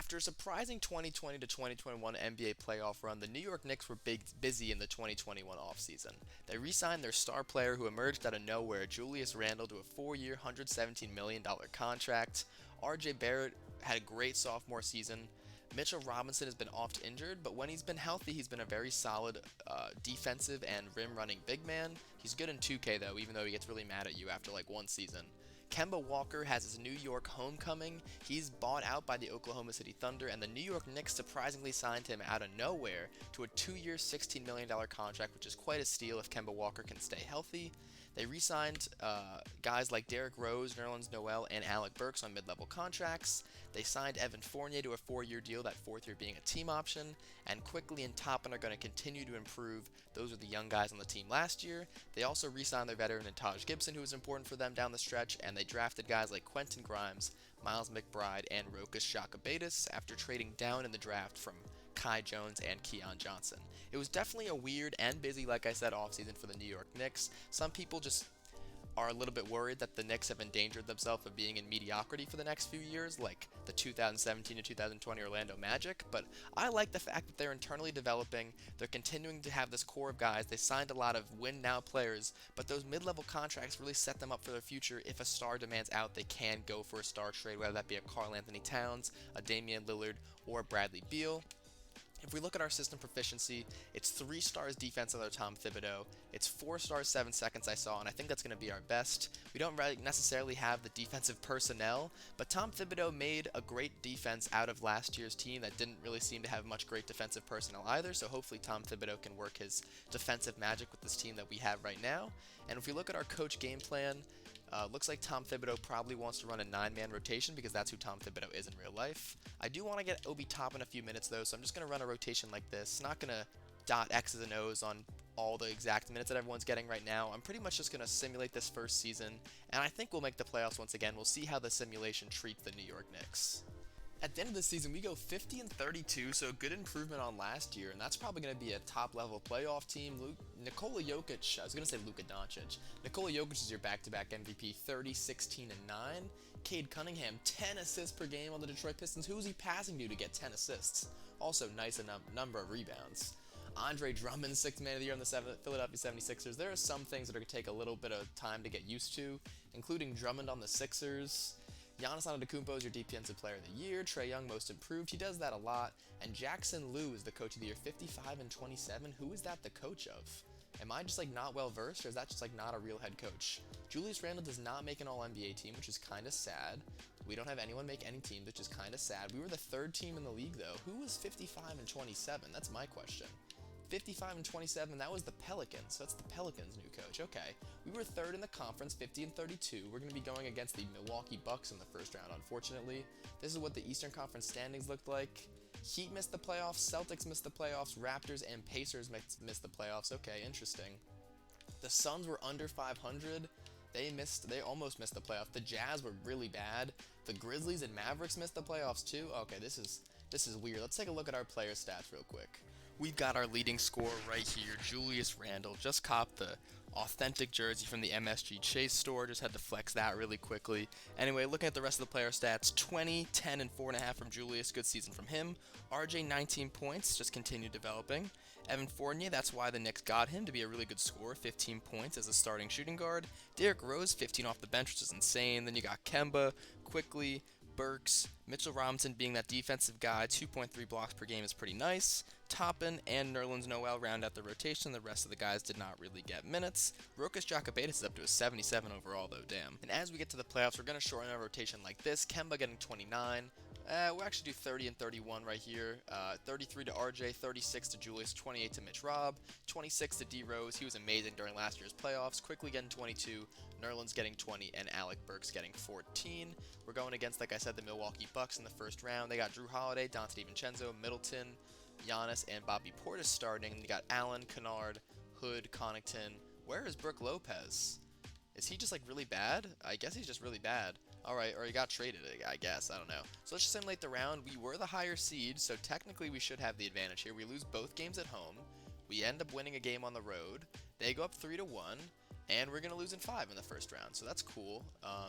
After a surprising 2020 to 2021 NBA playoff run, the New York Knicks were busy in the 2021 offseason. They re-signed their star player who emerged out of nowhere, Julius Randle, to a 4-year, $117 million contract. RJ Barrett had a great sophomore season. Mitchell Robinson has been oft injured, but when he's been healthy, he's been a very solid defensive and rim running big man. He's good in 2K though, even though he gets really mad at you after like one season. Kemba Walker has his New York homecoming. He's bought out by the Oklahoma City Thunder, and the New York Knicks surprisingly signed him out of nowhere to a 2-year, $16 million contract, which is quite a steal if Kemba Walker can stay healthy. They re signed guys like Derrick Rose, Nerlens Noel, and Alec Burks on mid level contracts. They signed Evan Fournier to a 4-year deal, that fourth year being a team option. And Quickly and Toppin are going to continue to improve. Those were the young guys on the team last year. They also re signed their veteran Taj Gibson, who was important for them down the stretch, and they drafted guys like Quentin Grimes, Miles McBride, and Rokas Shakabatis after trading down in the draft from Kai Jones and Keon Johnson. It was definitely a weird and busy, like I said, offseason for the New York Knicks. Some people just are a little bit worried that the Knicks have endangered themselves of being in mediocrity for the next few years, like the 2017 to 2020 Orlando Magic, but I like the fact that they're internally developing, they're continuing to have this core of guys, they signed a lot of win-now players, but those mid-level contracts really set them up for their future. If a star demands out, they can go for a star trade, whether that be a Karl Anthony Towns, a Damian Lillard, or a Bradley Beal. If we look at our system proficiency, it's 3 stars defense under Tom Thibodeau. It's 4 stars 7 seconds I saw, and I think that's going to be our best. We don't really necessarily have the defensive personnel, but Tom Thibodeau made a great defense out of last year's team that didn't really seem to have much great defensive personnel either, so hopefully Tom Thibodeau can work his defensive magic with this team that we have right now. And if we look at our coach game plan, looks like Tom Thibodeau probably wants to run a 9-man rotation because that's who Tom Thibodeau is in real life. I do want to get Obi Toppin in a few minutes though, so I'm just going to run a rotation like this. Not going to dot X's and O's on all the exact minutes that everyone's getting right now. I'm pretty much just going to simulate this first season, and I think we'll make the playoffs once again. We'll see how the simulation treats the New York Knicks. At the end of the season, we go 50-32, so a good improvement on last year, and that's probably going to be a top-level playoff team. Nikola Jokic, I was going to say Luka Doncic. Nikola Jokic is your back-to-back MVP, 30, 16, and 9. Cade Cunningham, 10 assists per game on the Detroit Pistons. Who is he passing to get 10 assists? Also, nice number of rebounds. Andre Drummond, 6th man of the year on the Philadelphia 76ers. There are some things that are going to take a little bit of time to get used to, including Drummond on the Sixers. Giannis Antetokounmpo is your defensive player of the year. Trae Young, most improved. He does that a lot. And Jackson Lu is the coach of the year, 55-27. Who is that the coach of? Am I just like not well versed, or is that just like not a real head coach? Julius Randle does not make an All-NBA team, which is kind of sad. We don't have anyone make any teams, which is kind of sad. We were the 3rd team in the league though. Who was 55-27? That's my question. 55-27, that was the Pelicans, so that's the Pelicans' new coach. Okay, we were 3rd in the conference, 50-32. We're going to be going against the Milwaukee Bucks in the first round, unfortunately. This is what the Eastern Conference standings looked like. Heat missed the playoffs, Celtics missed the playoffs, Raptors and Pacers missed the playoffs. Okay, interesting. The Suns were under 500. They almost missed the playoffs. The Jazz were really bad. The Grizzlies and Mavericks missed the playoffs too. Okay, this is weird. Let's take a look at our player stats real quick. We've got our leading scorer right here, Julius Randle. Just copped the authentic jersey from the MSG Chase store. Just had to flex that really quickly. Anyway, looking at the rest of the player stats, 20, 10, and 4.5 from Julius. Good season from him. RJ, 19 points. Just continued developing. Evan Fournier, that's why the Knicks got him to be a really good scorer. 15 points as a starting shooting guard. Derrick Rose, 15 off the bench, which is insane. Then you got Kemba, Quickly, Burks, Mitchell Robinson being that defensive guy, 2.3 blocks per game is pretty nice. Toppin and Nerlens Noel round out the rotation. The rest of the guys did not really get minutes. Rokas Jakabatis is up to a 77 overall though, damn. And as we get to the playoffs, we're going to shorten our rotation like this. Kemba getting 29. We'll actually do 30 and 31 right here. 33 to RJ, 36 to Julius, 28 to Mitch Robb, 26 to D Rose. He was amazing during last year's playoffs. Quickly getting 22, Nerlens getting 20, and Alec Burks getting 14. We're going against, like I said, the Milwaukee Bucks in the first round. They got Drew Holiday, Dante DiVincenzo, Middleton, Giannis, and Bobby Portis starting. They got Allen, Kennard, Hood, Connaughton. Where is Brook Lopez? Is he just like really bad? I guess he's just really bad. Alright, or he got traded, I guess. I don't know. So let's just simulate the round. We were the higher seed, so technically we should have the advantage here. We lose both games at home. We end up winning a game on the road. They go up 3-1. and we're going to lose in 5 in the first round, so that's cool.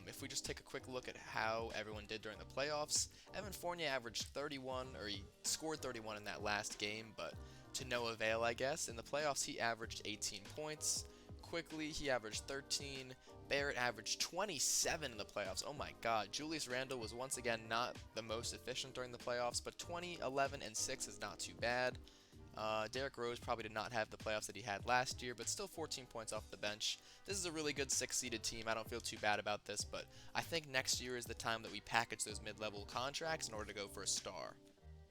If we just take a quick look at how everyone did during the playoffs, Evan Fournier averaged 31, or he scored 31 in that last game, but to no avail, I guess. In the playoffs, he averaged 18 points. Quickly, he averaged 13. Barrett averaged 27 in the playoffs. Oh my god. Julius Randle was once again not the most efficient during the playoffs, but 20, 11, and 6 is not too bad. Derrick Rose probably did not have the playoffs that he had last year, but still 14 points off the bench. This is a really good 6-seeded team. I don't feel too bad about this, but I think next year is the time that we package those mid-level contracts in order to go for a star.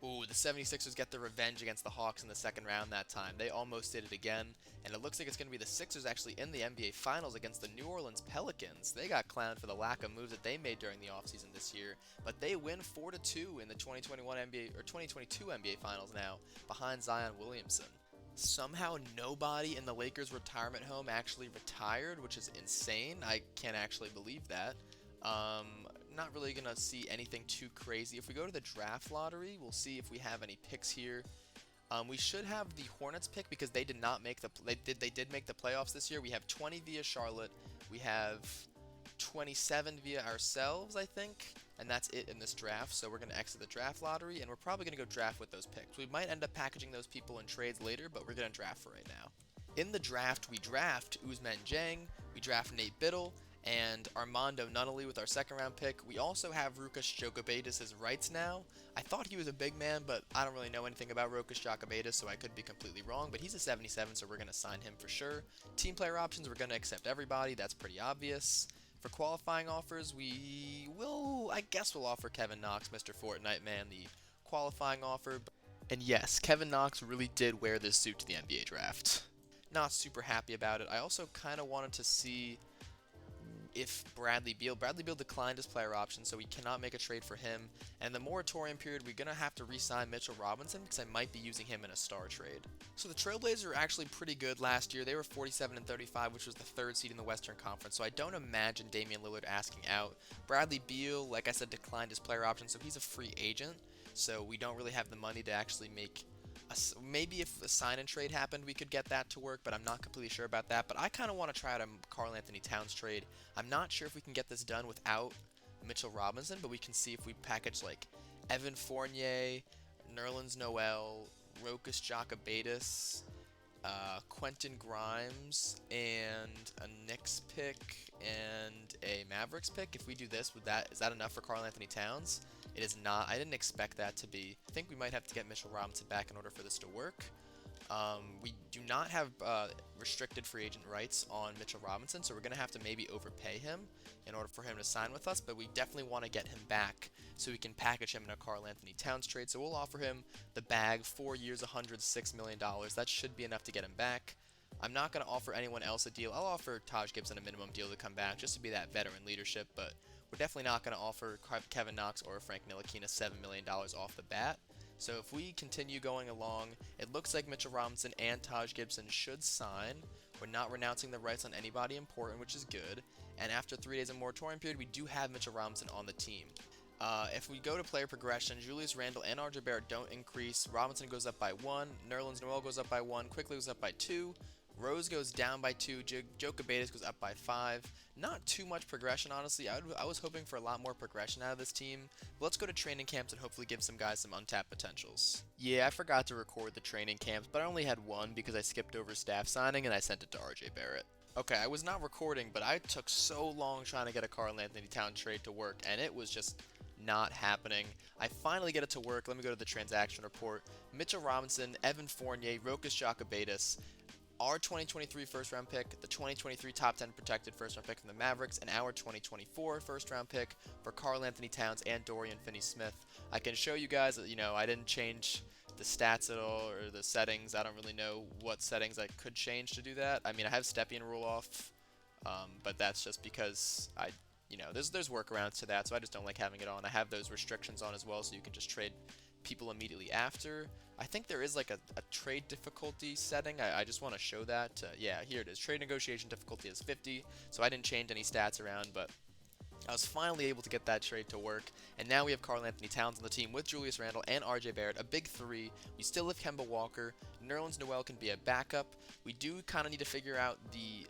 Ooh, the 76ers get their revenge against the Hawks in the second round that time. They almost did it again, and it looks like it's going to be the Sixers actually in the NBA Finals against the New Orleans Pelicans. They got clowned for the lack of moves that they made during the offseason this year, but they win 4-2 in the 2021 NBA or 2022 NBA Finals now, behind Zion Williamson. Somehow nobody in the Lakers retirement home actually retired, which is insane. I can't actually believe that. Not really gonna see anything too crazy. If we go to the draft lottery, we'll see if we have any picks here. We should have the Hornets pick because they did not make the they did make the playoffs this year. We have 20 via Charlotte. We have 27 via ourselves, I think, and that's it in this draft. So we're gonna exit the draft lottery, and we're probably gonna go draft with those picks. We might end up packaging those people in trades later, but we're gonna draft for right now. In the draft, we draft Ousmane Dieng, we draft Nate Biddle, and Armando Nunnally with our second round pick. We also have Rukas Jokubaitis as rights now. I thought he was a big man, but I don't really know anything about Rukas Jokubaitis, so I could be completely wrong, but he's a 77, so we're going to sign him for sure. Team player options, we're going to accept everybody. That's pretty obvious. For qualifying offers, I guess we'll offer Kevin Knox, Mr. Fortnite Man, the qualifying offer. And yes, Kevin Knox really did wear this suit to the NBA draft. Not super happy about it. I also kind of wanted to see if Bradley Beal declined his player option, so we cannot make a trade for him. And the moratorium period, we're going to have to re-sign Mitchell Robinson because I might be using him in a star trade. So the Trailblazers were actually pretty good last year. They were 47-35, which was the third seed in the Western Conference, so I don't imagine Damian Lillard asking out. Bradley Beal, like I said, declined his player option, so he's a free agent, so we don't really have the money to actually make maybe if a sign and trade happened, we could get that to work, but I'm not completely sure about that. But I kind of want to try out a Karl Anthony Towns trade. I'm not sure if we can get this done without Mitchell Robinson, but we can see if we package like Evan Fournier, Nerlens Noel, Rokas Jokubaitis, Quentin Grimes, and a Knicks pick and a Mavericks pick. If we do this, is that enough for Karl Anthony Towns? It is not. I didn't expect that to be. I think we might have to get Mitchell Robinson back in order for this to work. We do not have restricted free agent rights on Mitchell Robinson, so we're going to have to maybe overpay him in order for him to sign with us, but we definitely want to get him back so we can package him in a Karl Anthony Towns trade. So we'll offer him the bag, 4 years, $106 million. That should be enough to get him back. I'm not going to offer anyone else a deal. I'll offer Taj Gibson a minimum deal to come back just to be that veteran leadership, but we're definitely not going to offer Kevin Knox or Frank Ntilikina $7 million off the bat. So if we continue going along, it looks like Mitchell Robinson and Taj Gibson should sign. We're not renouncing the rights on anybody important, which is good. And after 3 days of moratorium period, we do have Mitchell Robinson on the team. If we go to player progression, Julius Randle and RJ Barrett don't increase. Robinson goes up by 1. Nerlens Noel goes up by 1. Quickly goes up by 2. Rose goes down by 2. Jokubaitis goes up by 5. Not too much progression, honestly. I was hoping for a lot more progression out of this team. But let's go to training camps and hopefully give some guys some untapped potentials. Yeah, I forgot to record the training camps, but I only had one because I skipped over staff signing and I sent it to RJ Barrett. Okay, I was not recording, but I took so long trying to get a Karl Anthony Towns trade to work, and it was just not happening. I finally get it to work. Let me go to the transaction report. Mitchell Robinson, Evan Fournier, Rokas Jokubaitis, our 2023 first round pick, the 2023 top 10 protected first round pick from the Mavericks, and our 2024 first round pick for Karl Anthony Towns and Dorian Finney-Smith. I can show you guys that, I didn't change the stats at all or the settings. I don't really know what settings I could change to do that. I mean, I have Stepien rule off, but that's just because there's workarounds to that, so I just don't like having it on. I have those restrictions on as well, so you can just trade people immediately after. I think there is like a trade difficulty setting. I just want to show that. Yeah, here it is. Trade negotiation difficulty is 50, so I didn't change any stats around, but I was finally able to get that trade to work, and now we have Karl Anthony Towns on the team with Julius Randle and RJ Barrett, a big three. We still have Kemba Walker. Nerlens Noel can be a backup. We do kind of need to figure out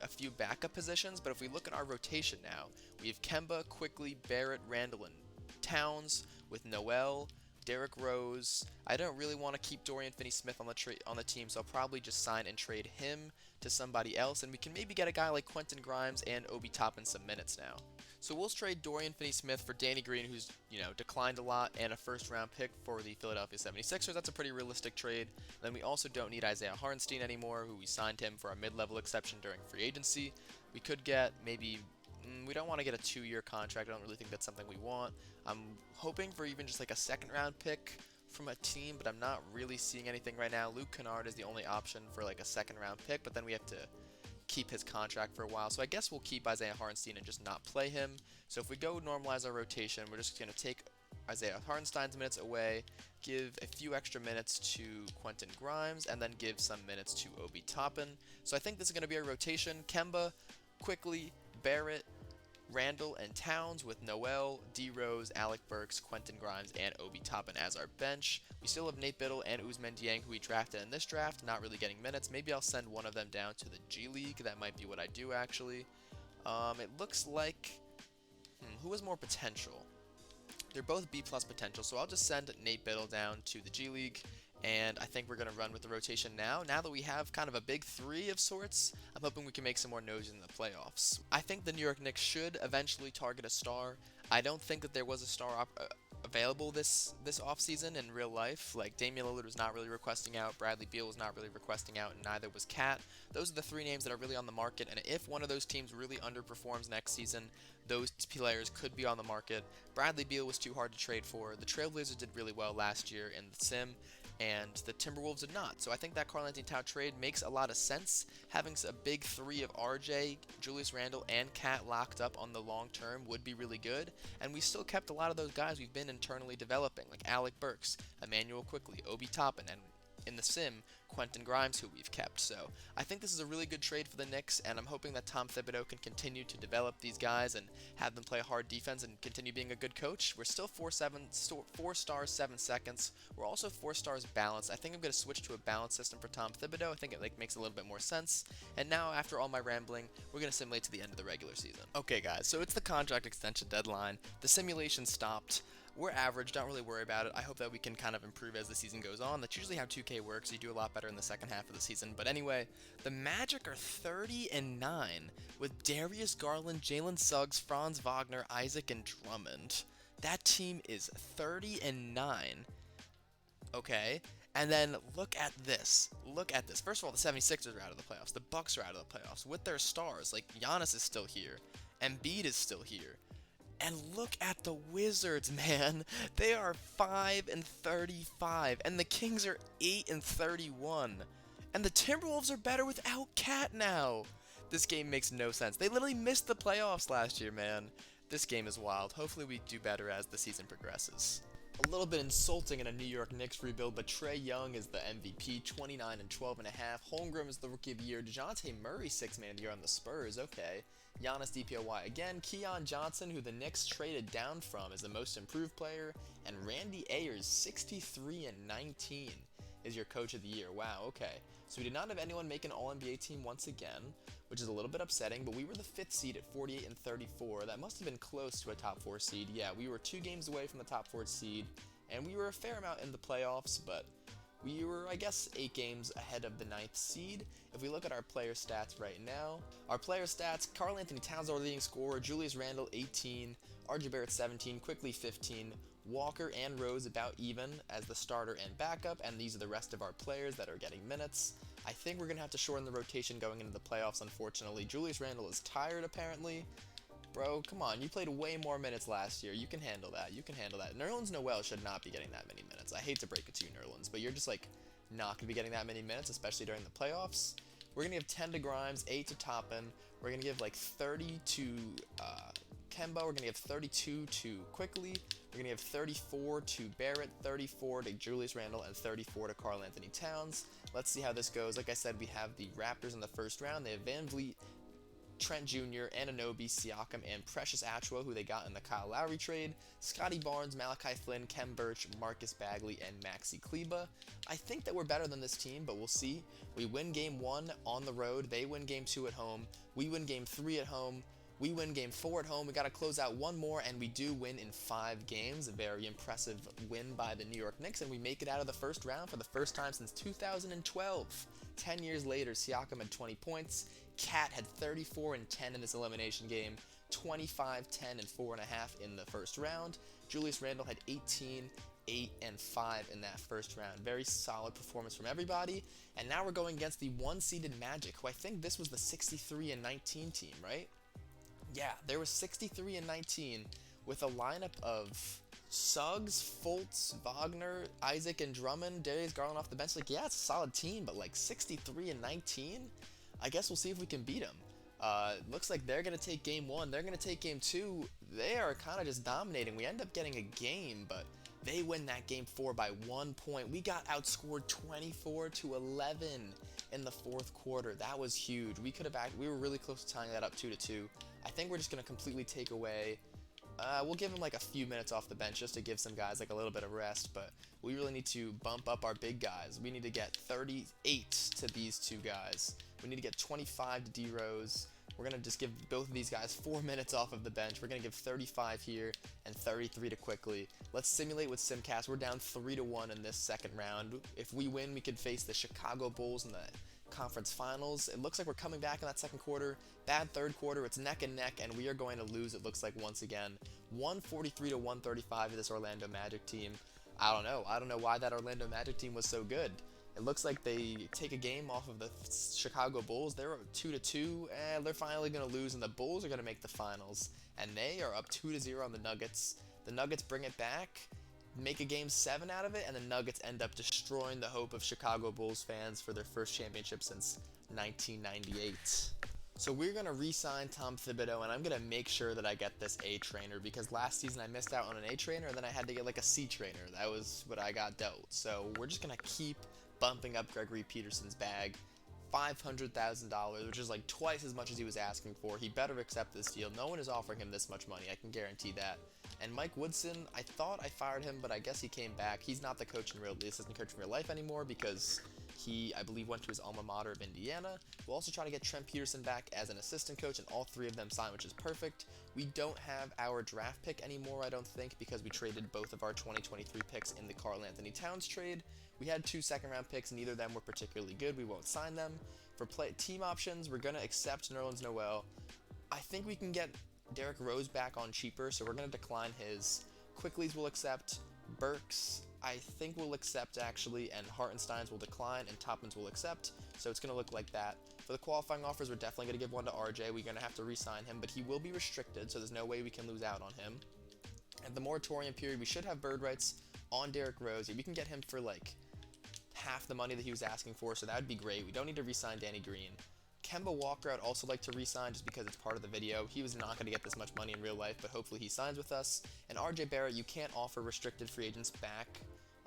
a few backup positions, but if we look at our rotation now, we have Kemba, Quickly, Barrett, Randle, and Towns with Noel, Derrick Rose. I don't really want to keep Dorian Finney-Smith on the team, so I'll probably just sign and trade him to somebody else, and we can maybe get a guy like Quentin Grimes and Obi Toppin some minutes now. So we'll trade Dorian Finney-Smith for Danny Green, who's, declined a lot, and a first-round pick for the Philadelphia 76ers. That's a pretty realistic trade. Then we also don't need Isaiah Hartenstein anymore, who we signed him for a mid-level exception during free agency. We could get maybe... we don't want to get a 2-year contract. I don't really think that's something we want. I'm hoping for even just like a second-round pick from a team, but I'm not really seeing anything right now. Luke Kennard is the only option for like a second-round pick, but then we have to keep his contract for a while. So I guess we'll keep Isaiah Hartenstein and just not play him. So if we go normalize our rotation, we're just going to take Isaiah Hartenstein's minutes away, give a few extra minutes to Quentin Grimes, and then give some minutes to Obi Toppin. So I think this is going to be our rotation. Kemba, Quickly, Barrett, Randle, and Towns with Noel, D. Rose, Alec Burks, Quentin Grimes, and Obi Toppin as our bench. We still have Nate Biddle and Ousmane Dieng, who we drafted in this draft, not really getting minutes. Maybe I'll send one of them down to the G League. That might be what I do, actually. It looks like... who has more potential? They're both B+ potential, so I'll just send Nate Biddle down to the G League, and I think we're going to run with the rotation now. Now that we have kind of a big three of sorts, I'm hoping we can make some more noise in the playoffs. I think the New York Knicks should eventually target a star. I don't think that there was a star available this offseason in real life. Like, Damian Lillard was not really requesting out, Bradley Beal was not really requesting out, and neither was Cat. Those are the three names that are really on the market, and if one of those teams really underperforms next season, those players could be on the market. Bradley Beal was too hard to trade for. The Trailblazers did really well last year in the sim, and the Timberwolves did not. So I think that Karl Anthony Towns trade makes a lot of sense. Having a big three of RJ, Julius Randle, and Cat locked up on the long term would be really good, and we still kept a lot of those guys we've been internally developing, like Alec Burks, Emmanuel Quickly, Obi Toppin, and in the sim, Quentin Grimes, who we've kept. So I think this is a really good trade for the Knicks, and I'm hoping that Tom Thibodeau can continue to develop these guys and have them play hard defense and continue being a good coach. We're still 4 stars, 7 seconds. We're also 4 stars balanced. I think I'm going to switch to a balanced system for Tom Thibodeau. I think it makes a little bit more sense. And now, after all my rambling, we're going to simulate to the end of the regular season. Okay, guys, so it's the contract extension deadline. The simulation stopped. We're average, don't really worry about it. I hope that we can kind of improve as the season goes on. That's usually how 2K works. You do a lot better in the second half of the season. But anyway, the Magic are 30-9 with Darius Garland, Jalen Suggs, Franz Wagner, Isaac, and Drummond. That team is 30-9. Okay? And then look at this. Look at this. First of all, the 76ers are out of the playoffs. The Bucks are out of the playoffs with their stars. Like, Giannis is still here. Embiid is still here. And look at the Wizards, man. They are 5-35, and the Kings are 8-31. And the Timberwolves are better without Cat now. This game makes no sense. They literally missed the playoffs last year, man. This game is wild. Hopefully we do better as the season progresses. A little bit insulting in a New York Knicks rebuild, but Trae Young is the MVP, 29 and 12.5. Holmgren is the Rookie of the Year. DeJounte Murray, 6th Man of the Year on the Spurs. Okay. Giannis DPOY again. Keon Johnson, who the Knicks traded down from, is the Most Improved Player. And Randy Ayers, 63 and 19, is your Coach of the Year. Wow, okay. So we did not have anyone make an All-NBA team once again, which is a little bit upsetting, but we were the 5th seed at 48 and 34. That must have been close to a top 4 seed. Yeah, we were 2 games away from the top 4 seed, and we were a fair amount in the playoffs, but we were, I guess, 8 games ahead of the 9th seed. If we look at our player stats right now, our player stats, Karl Anthony Towns, our leading scorer, Julius Randle, 18, RJ Barrett, 17, Quickly, 15, Walker and Rose about even as the starter and backup, and these are the rest of our players that are getting minutes. I think we're going to have to shorten the rotation going into the playoffs, unfortunately. Julius Randle is tired, apparently. Bro, come on, you played way more minutes last year. You can handle that. You can handle that. Nerlens Noel should not be getting that many minutes. I hate to break it to you, Nerlens, but you're just, like, not going to be getting that many minutes, especially during the playoffs. We're going to give 10 to Grimes, 8 to Toppin. We're going to give, like, 30 to Kemba. We're going to give 32 to Quickly. We're going to give 34 to Barrett, 34 to Julius Randle, and 34 to Karl Anthony Towns. Let's see how this goes. Like I said, we have the Raptors in the first round. They have Van Vliet, Trent Jr., Anunoby, Siakam, and Precious Achiuwa, who they got in the Kyle Lowry trade, Scotty Barnes, Malachi Flynn, Kem Birch, Marcus Bagley, and Maxi Kleba. I think that we're better than this team, but we'll see. We win Game 1 on the road, they win Game 2 at home, we win Game 3 at home, we win Game 4 at home. We got to close out one more, and we do win in 5 games. A very impressive win by the New York Knicks, and we make it out of the first round for the first time since 2012. 10 years later, Siakam had 20 points. Cat had 34 and 10 in this elimination game, 25, 10, and 4.5 in the first round. Julius Randle had 18, 8, and 5 in that first round. Very solid performance from everybody. And now we're going against the 1-seeded Magic, who I think this was the 63 and 19 team, right? Yeah, there was 63 and 19 with a lineup of Suggs, Fultz, Wagner, Isaac, and Drummond, Darius Garland off the bench. Like, yeah, it's a solid team, but like 63 and 19? I guess we'll see if we can beat them. Looks like they're going to take Game 1. They're going to take Game 2. They are kind of just dominating. We end up getting a game, but they win that Game 4 by 1 point. We got outscored 24-11 in the fourth quarter. That was huge. We were really close to tying that up 2-2. I think we're just going to completely take away. We'll give them like a few minutes off the bench just to give some guys like a little bit of rest, but we really need to bump up our big guys. We need to get 38 to these two guys. We need to get 25 to D-Rose. We're going to just give both of these guys 4 minutes off of the bench. We're going to give 35 here and 33 to Quickly. Let's simulate with Simcast. We're down 3-1 in this second round. If we win, we could face the Chicago Bulls in the conference finals. It looks like we're coming back in that second quarter. Bad third quarter. It's neck and neck, and we are going to lose, it looks like, once again. 143-135 to this Orlando Magic team. I don't know. I don't know why that Orlando Magic team was so good. It looks like they take a game off of the Chicago Bulls. They're up 2-2, and they're finally going to lose, and the Bulls are going to make the finals. And they are up 2-0 on the Nuggets. The Nuggets bring it back, make a Game 7 out of it, and the Nuggets end up destroying the hope of Chicago Bulls fans for their first championship since 1998. So we're going to re-sign Tom Thibodeau, and I'm going to make sure that I get this A trainer, because last season I missed out on an A trainer, and then I had to get like a C trainer. That was what I got dealt. So we're just going to keep bumping up Gregory Peterson's bag. $500,000, which is like twice as much as he was asking for. He better accept this deal. No one is offering him this much money, I can guarantee that. And Mike Woodson, I thought I fired him, but I guess he came back. He's not the assistant coach in real life anymore, because he, I believe, went to his alma mater of Indiana. We'll also try to get Trent Peterson back as an assistant coach, and all 3 of them signed, which is perfect. We don't have our draft pick anymore, I don't think, because we traded both of our 2023 picks in the Karl Anthony Towns trade. We had 2 second-round picks, neither of them were particularly good. We won't sign them. For team options, we're going to accept Nerlens Noel. I think we can get Derrick Rose back on cheaper, so we're going to decline his. Quickly's will accept. Burks, I think we'll accept, actually, and Hartenstein's will decline, and Toppin's will accept, so it's going to look like that. For the qualifying offers, we're definitely going to give one to RJ. We're going to have to re-sign him, but he will be restricted, so there's no way we can lose out on him. At the moratorium period, we should have bird rights on Derrick Rose. We can get him for, like, half the money that he was asking for, so that would be great. We don't need to re-sign Danny Green. Kemba Walker, I'd also like to re-sign just because it's part of the video. He was not going to get this much money in real life, but hopefully he signs with us. And RJ Barrett, you can't offer restricted free agents back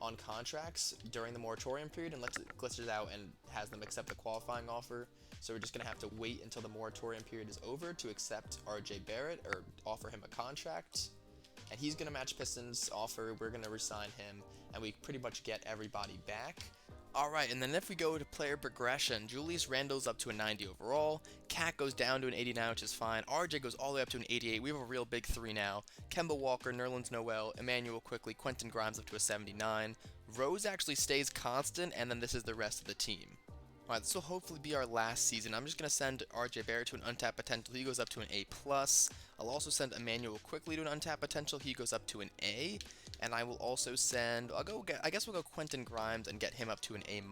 on contracts during the moratorium period unless it glitches out and has them accept the qualifying offer. So we're just going to have to wait until the moratorium period is over to accept RJ Barrett or offer him a contract. And he's going to match Pistons' offer. We're going to re-sign him, and we pretty much get everybody back. Alright, and then if we go to player progression, Julius Randle's up to a 90 overall, Cat goes down to an 89, which is fine, RJ goes all the way up to an 88, we have a real big 3 now, Kemba Walker, Nerlens Noel, Emmanuel Quickly, Quentin Grimes up to a 79, Rose actually stays constant, and then this is the rest of the team. Alright, this will hopefully be our last season. I'm just going to send RJ Barrett to an untapped potential. He goes up to an A+. I'll also send Emmanuel Quickly to an untapped potential. He goes up to an A. And I will also send, I guess we'll go Quentin Grimes and get him up to an A-.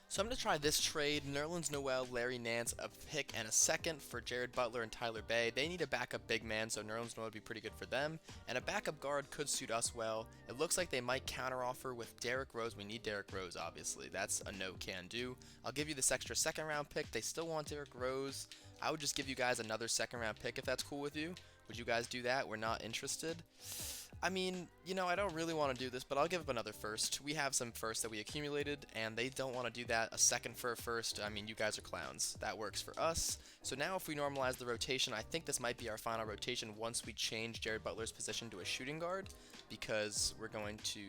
So I'm going to try this trade, Nerlens Noel, Larry Nance, a pick and a second for Jared Butler and Tyler Bay. They need a backup big man, so Nerlens Noel would be pretty good for them. And a backup guard could suit us well. It looks like they might counteroffer with Derrick Rose. We need Derrick Rose, obviously. That's a no-can-do. I'll give you this extra second-round pick. They still want Derrick Rose. I would just give you guys another second-round pick if that's cool with you. Would you guys do that? We're not interested. I mean, I don't really want to do this, but I'll give up another first. We have some firsts that we accumulated, and they don't want to do that. A second for a first, I mean, you guys are clowns. That works for us. So now if we normalize the rotation, I think this might be our final rotation once we change Jared Butler's position to a shooting guard, because we're going to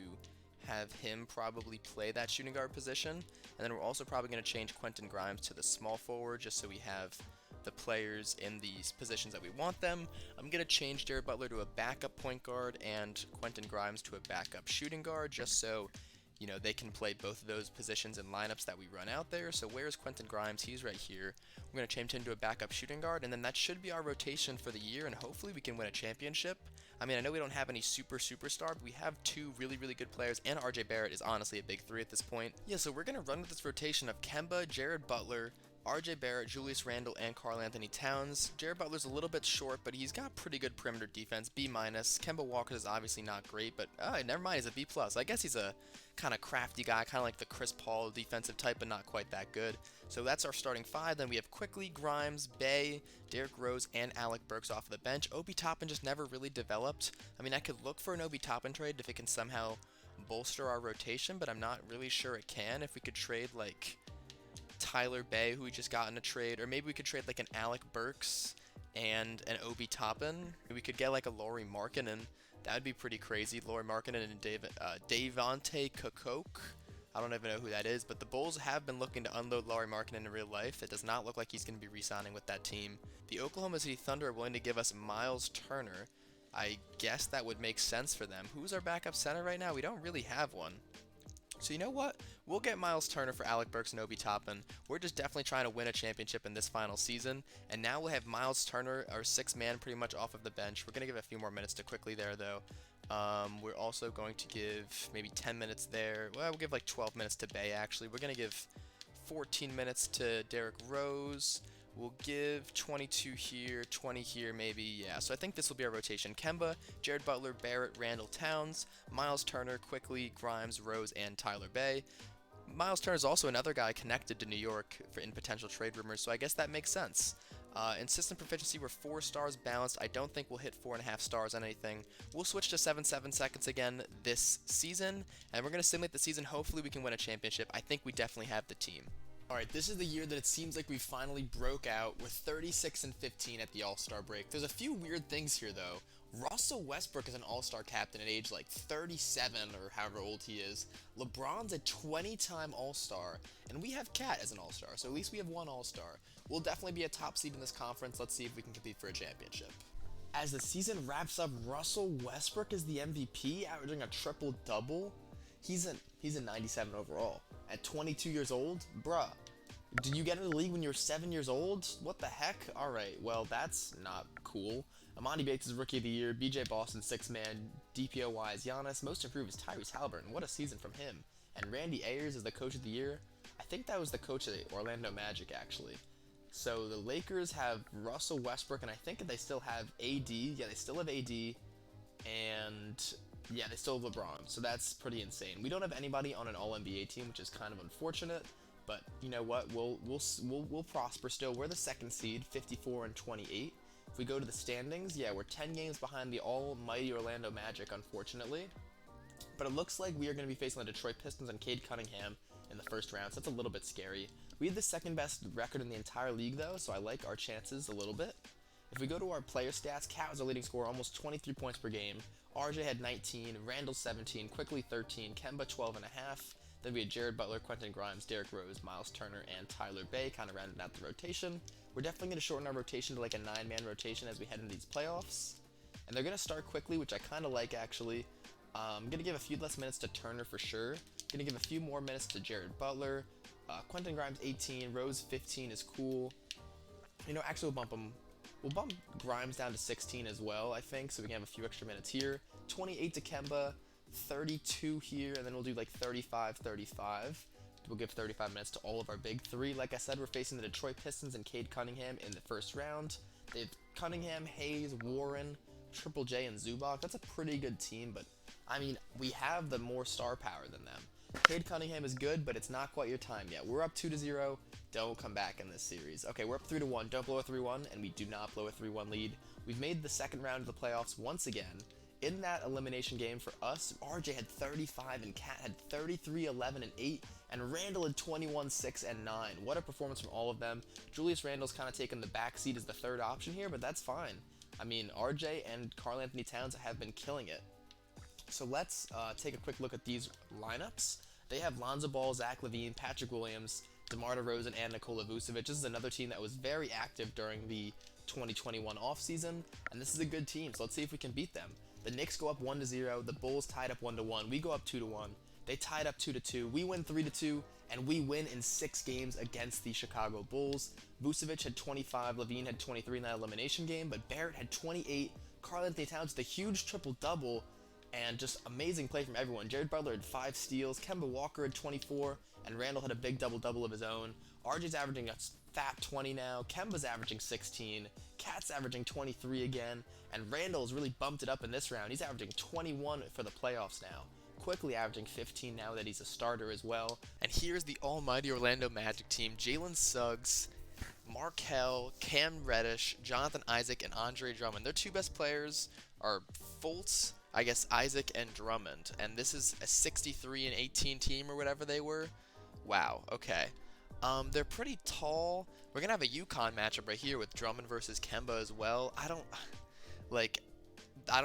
have him probably play that shooting guard position, and then we're also probably going to change Quentin Grimes to the small forward just so we have the players in these positions that we want them. I'm going to change Jared Butler to a backup point guard and Quentin Grimes to a backup shooting guard just so they can play both of those positions in lineups that we run out there. So where's Quentin Grimes? He's right here. We're going to change him to a backup shooting guard, and then that should be our rotation for the year, and hopefully we can win a championship. I mean, I know we don't have any superstar, but we have two really good players, and RJ Barrett is honestly a big three at this point. Yeah, so we're going to run with this rotation of Kemba, Jared Butler, RJ Barrett, Julius Randle, and Karl Anthony Towns. Jared Butler's a little bit short, but he's got pretty good perimeter defense, B-. Kemba Walker is obviously not great, but never mind, he's a B+. I guess he's a kind of crafty guy, kind of like the Chris Paul defensive type, but not quite that good. So that's our starting five. Then we have Quickly, Grimes, Bay, Derrick Rose, and Alec Burks off of the bench. Obi Toppin just never really developed. I mean, I could look for an Obi Toppin trade if it can somehow bolster our rotation, but I'm not really sure it can. If we could trade like Tyler Bay, who we just got in a trade, or maybe we could trade like an Alec Burks and an Obi Toppin. We could get like a Lauri Markkanen. That would be pretty crazy. Lauri Markkanen and Devontae Kokok. I don't even know who that is, but the Bulls have been looking to unload Lauri Markkanen in real life. It does not look like he's going to be re-signing with that team. The Oklahoma City Thunder are willing to give us Miles Turner. I guess that would make sense for them. Who's our backup center right now? We don't really have one. So you know what? We'll get Miles Turner for Alec Burks and Obi Toppin. We're just definitely trying to win a championship in this final season. And now we'll have Miles Turner, our sixth man, pretty much off of the bench. We're going to give a few more minutes to Quickly there, though. We're also going to give maybe 10 minutes there. Well, we'll give like 12 minutes to Bay, actually. We're going to give 14 minutes to Derrick Rose. We'll give 22 here, 20 here maybe, yeah. So I think this will be our rotation. Kemba, Jared Butler, Barrett, Randall, Towns, Miles Turner, Quickly, Grimes, Rose, and Tyler Bay. Miles Turner is also another guy connected to New York in potential trade rumors, so I guess that makes sense. In system proficiency, we're 4 stars balanced. I don't think we'll hit 4.5 stars on anything. We'll switch to 7 seconds again this season, and we're going to simulate the season. Hopefully we can win a championship. I think we definitely have the team. Alright, this is the year that it seems like we finally broke out with 36-15 at the All-Star break. There's a few weird things here, though. Russell Westbrook is an All-Star captain at age like 37 or however old he is. LeBron's a 20-time All-Star, and we have Cat as an All-Star, so at least we have one All-Star. We'll definitely be a top seed in this conference. Let's see if we can compete for a championship. As the season wraps up, Russell Westbrook is the MVP, averaging a triple-double. He's a 97 overall. At 22 years old? Bruh. Did you get into the league when you were 7 years old? What the heck? Alright, well, that's not cool. Amani Bates is Rookie of the Year. BJ Boston, 6-man. DPOY is Giannis. Most improved is Tyrese Halliburton. What a season from him. And Randy Ayers is the Coach of the Year. I think that was the coach of the Orlando Magic, actually. So the Lakers have Russell Westbrook, and I think they still have AD. Yeah, they still have AD. And yeah, they still have LeBron, so that's pretty insane. We don't have anybody on an All-NBA team, which is kind of unfortunate, but you know what? We'll prosper still. We're the second seed, 54-28. If we go to the standings, yeah, we're 10 games behind the almighty Orlando Magic, unfortunately. But it looks like we are going to be facing the Detroit Pistons and Cade Cunningham in the first round, so that's a little bit scary. We have the second best record in the entire league, though, so I like our chances a little bit. If we go to our player stats, Cat was our leading scorer, almost 23 points per game. RJ had 19, Randall 17, Quickly 13, Kemba 12.5. Then we had Jared Butler, Quentin Grimes, Derrick Rose, Miles Turner, and Tyler Bay kind of rounding out the rotation. We're definitely going to shorten our rotation to like a 9-man rotation as we head into these playoffs. And they're going to start quickly, which I kind of like actually. I'm going to give a few less minutes to Turner for sure. Going to give a few more minutes to Jared Butler. Quentin Grimes 18, Rose 15 is cool. You know, actually we'll bump Grimes down to 16 as well, I think, so we can have a few extra minutes here. 28 to Kemba, 32 here, and then we'll do like 35. We'll give 35 minutes to all of our big three. Like I said, we're facing the Detroit Pistons and Cade Cunningham in the first round. They have Cunningham, Hayes, Warren, Triple J, and Zubac. That's a pretty good team, but I mean, we have the more star power than them. Cade Cunningham is good, but it's not quite your time yet. We're up 2-0. Don't come back in this series. Okay, we're up 3-1. Don't blow a 3-1, and we do not blow a 3-1 lead. We've made the second round of the playoffs once again, in that elimination game for us, RJ had 35 and Cat had 33, 11, and 8, and Randall had 21, 6, and 9. What a performance from all of them. Julius Randle's kind of taken the back seat as the third option here, but that's fine. I mean, RJ and Karl Anthony Towns have been killing it. So let's take a quick look at these lineups. They have Lonzo Ball, Zach LaVine, Patrick Williams, DeMar DeRozan, and Nikola Vucevic. This is another team that was very active during the 2021 offseason, and this is a good team, so let's see if we can beat them. The Knicks go up 1-0, the Bulls tied up 1-1, we go up 2-1, they tied up 2-2, we win 3-2, and we win in 6 games against the Chicago Bulls. Vucevic had 25, LaVine had 23 in that elimination game, but Barrett had 28, Karl Anthony Towns with a huge triple-double, and just amazing play from everyone. Jared Butler had 5 steals, Kemba Walker had 24, and Randall had a big double-double of his own. RJ's averaging a fat 20 now, Kemba's averaging 16, Cat's averaging 23 again, and Randall's really bumped it up in this round. He's averaging 21 for the playoffs now. Quickly averaging 15 now that he's a starter as well. And here's the almighty Orlando Magic team. Jalen Suggs, Markelle, Cam Reddish, Jonathan Isaac, and Andre Drummond. Their 2 best players are Fultz, I guess Isaac, and Drummond. And this is a 63 and 18 team or whatever they were. Wow, okay. They're pretty tall. We're gonna have a UConn matchup right here with Drummond versus Kemba as well. I don't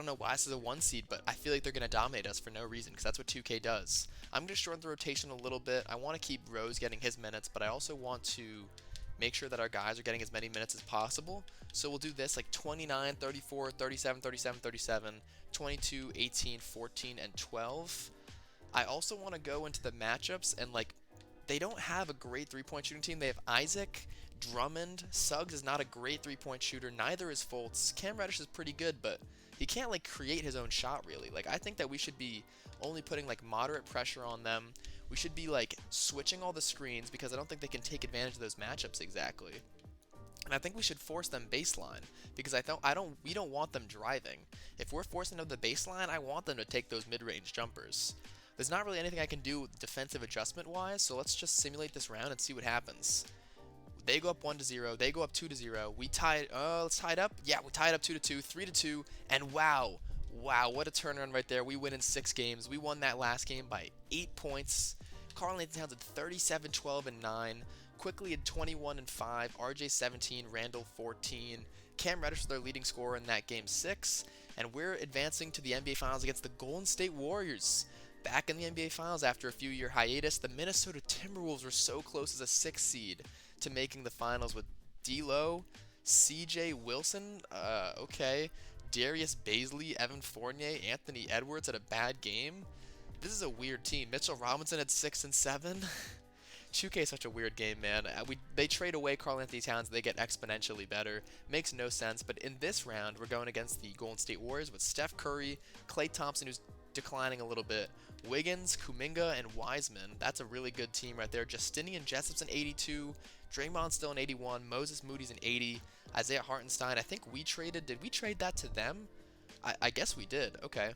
know why this is a 1 seed, but I feel like they're gonna dominate us for no reason, because that's what 2K does. I'm gonna shorten the rotation a little bit. I want to keep Rose getting his minutes, but I also want to make sure that our guys are getting as many minutes as possible. So we'll do this like 29, 34, 37, 37, 37, 22, 18, 14, and 12. I also want to go into the matchups and they don't have a great 3-point shooting team. They have Isaac, Drummond, Suggs is not a great 3-point shooter, neither is Fultz. Cam Reddish is pretty good, but he can't create his own shot really. I think that we should be only putting moderate pressure on them. We should be switching all the screens, because I don't think they can take advantage of those matchups exactly. And I think we should force them baseline, because we don't want them driving. If we're forcing them to the baseline, I want them to take those mid-range jumpers. There's not really anything I can do defensive adjustment wise, so let's just simulate this round and see what happens. They go up 1-0, they go up 2-0, we tied, let's tie it up? Yeah, we tied up 2-2, 3-2, and wow, what a turnaround right there. We win in 6 games. We won that last game by 8 points. Karl Anthony Towns had 37, 12, and 9. Quickly had 21 and 5. RJ 17, Randall 14. Cam Reddish was their leading scorer in that game 6. And we're advancing to the NBA Finals against the Golden State Warriors. Back in the NBA Finals after a few-year hiatus, the Minnesota Timberwolves were so close as a 6th seed to making the finals with D'Lo, CJ Wilson, okay, Darius Bazley, Evan Fournier, Anthony Edwards had a bad game. This is a weird team. Mitchell Robinson at 6 and 7. 2K is such a weird game, man. They trade away Karl Anthony Towns, they get exponentially better. Makes no sense, but in this round, we're going against the Golden State Warriors with Steph Curry, Klay Thompson, who's declining a little bit, Wiggins, Kuminga, and Wiseman. That's a really good team right there. Justinian Jessup's an 82, Draymond's still an 81, Moses Moody's an 80, Isaiah Hartenstein, I think we traded, did we trade that to them? I guess we did, okay.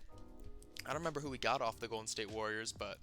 I don't remember who we got off the Golden State Warriors, but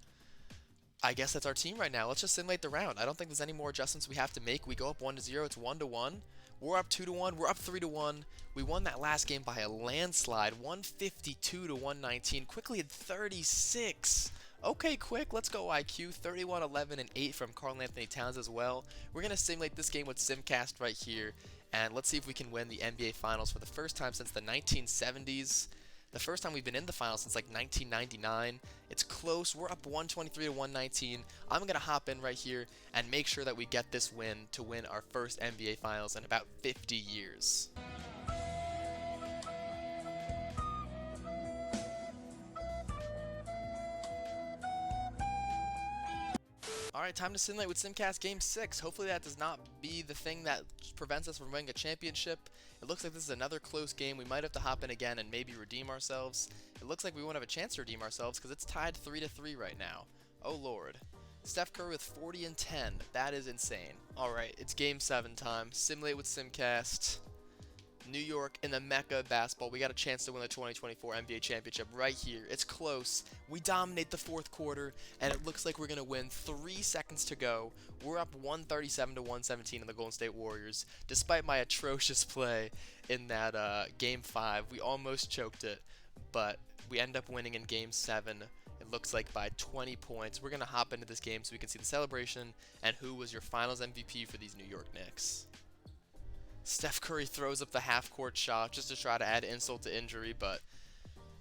I guess that's our team right now. Let's just simulate the round. I don't think there's any more adjustments we have to make. We go up 1-0, it's 1-1. We're up 2-1, we're up 3-1. We won that last game by a landslide, 152-119. Quickly at 36. Okay, quick, let's go IQ. 31, 11, and 8 from Karl Anthony Towns as well. We're going to simulate this game with Simcast right here, and let's see if we can win the NBA Finals for the first time since the 1970s. The first time we've been in the finals since 1999. It's close. We're up 123-119. I'm going to hop in right here and make sure that we get this win to win our first NBA Finals in about 50 years. Alright, time to simulate with Simcast Game 6. Hopefully that does not be the thing that prevents us from winning a championship. It looks like this is another close game. We might have to hop in again and maybe redeem ourselves. It looks like we won't have a chance to redeem ourselves because it's tied 3-3 right now. Oh lord. Steph Curry with 40 and 10. That is insane. Alright, it's Game 7 time. Simulate with Simcast. New York in the Mecca of basketball. We got a chance to win the 2024 NBA championship right here. It's close. We dominate the fourth quarter, and it looks like we're going to win. 3 seconds to go. We're up 137-117 in the Golden State Warriors. Despite my atrocious play in that Game 5, we almost choked it, but We end up winning in Game 7. It looks like by 20 points. We're going to hop into this game so we can see the celebration and who was your finals MVP for these New York Knicks. Steph Curry throws up the half-court shot just to try to add insult to injury, but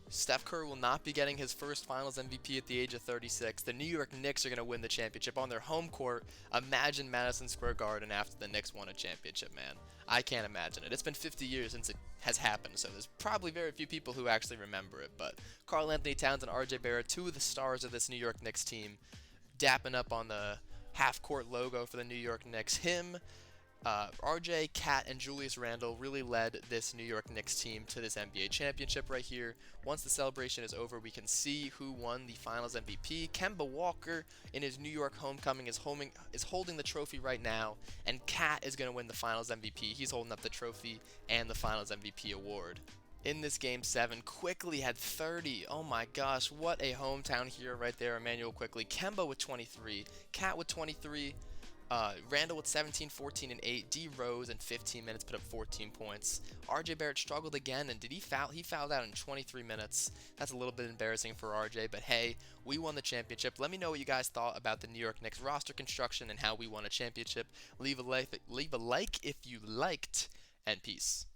Steph Curry will not be getting his first Finals MVP at the age of 36. The New York Knicks are going to win the championship on their home court. Imagine Madison Square Garden after the Knicks won a championship, man. I can't imagine it. It's been 50 years since it has happened, so there's probably very few people who actually remember it. But Karl Anthony Towns and RJ Barrett, two of the stars of this New York Knicks team, dapping up on the half-court logo for the New York Knicks. RJ, Cat, and Julius Randle really led this New York Knicks team to this NBA championship right here. Once the celebration is over, we can see who won the Finals MVP. Kemba Walker, in his New York homecoming, is holding the trophy right now, and Cat is going to win the Finals MVP. He's holding up the trophy and the Finals MVP award. In this Game 7, Quickly had 30. Oh my gosh, what a hometown hero right there, Emmanuel Quickly. Kemba with 23, Cat with 23, Randall with 17, 14, and 8. D Rose in 15 minutes put up 14 points. RJ Barrett struggled again, and did he foul? He fouled out in 23 minutes. That's a little bit embarrassing for RJ, but hey, we won the championship. Let me know what you guys thought about the New York Knicks roster construction and how we won a championship. Leave a like if you liked, and peace.